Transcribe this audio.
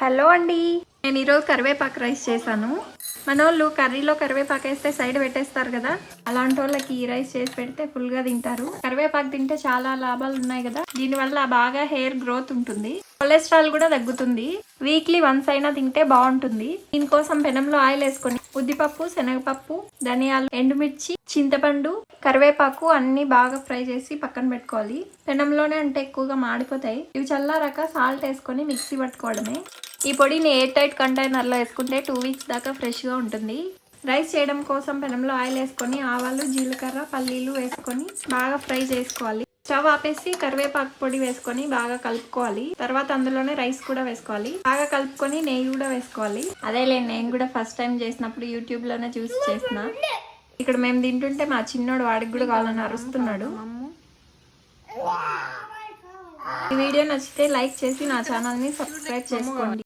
Hello అండి, నేను ఈరోజు కరివేపాకు రైస్ చేశాను. మనోళ్ళు కర్రీలో కరివేపాకు వేస్తే సైడ్ పెట్టేస్తారు కదా, అలాంటి వాళ్ళకి ఈ రైస్ చేసి పెడితే ఫుల్గా తింటారు. కరివేపాకు తింటే చాలా లాభాలు ఉన్నాయి కదా. దీనివల్ల బాగా హెయిర్ గ్రోత్ ఉంటుంది, కొలెస్ట్రాల్ కూడా తగ్గుతుంది. వీక్లీ వన్స్ అయినా తింటే బాగుంటుంది. దీనికోసం పెనంలో ఆయిల్ వేసుకొని ఉద్దిపప్పు, శనగపప్పు, ధనియాలు, ఎండుమిర్చి, చింతపండు, కరివేపాకు అన్ని బాగా ఫ్రై చేసి పక్కన పెట్టుకోవాలి. పెనంలోనే అంటే ఎక్కువగా మాడిపోతాయి. ఇవి చల్లారాక సాల్ట్ వేసుకొని మిక్సీ పట్టుకోవడమే. ఈ పొడిని ఎయిర్ టైట్ కంటైనర్లో వేసుకుంటే 2 వీక్స్ దాకా ఫ్రెష్గా ఉంటుంది. రైస్ చేయడం కోసం పెనంలో ఆయిల్ వేసుకొని ఆవాలు, జీలకర్ర, పల్లీలు వేసుకొని బాగా ఫ్రై చేసుకోవాలి. స్టవ్ ఆపేసి కరివేపాకు పొడి వేసుకొని బాగా కలుపుకోవాలి. తర్వాత అందులోనే రైస్ కూడా వేసుకోవాలి. బాగా కలుపుకొని నెయ్యి కూడా వేసుకోవాలి. అదేలే, నేను కూడా ఫస్ట్ టైం చేసినప్పుడు యూట్యూబ్లోనే చూసి చేసిన. ఇక్కడ మేము తింటుంటే మా చిన్నోడు వాడికి కూడా కావాలని అరుస్తున్నాడు. ఈ వీడియో నచ్చితే లైక్ చేసి నా ఛానల్ని సబ్స్క్రైబ్ చేసుకోండి.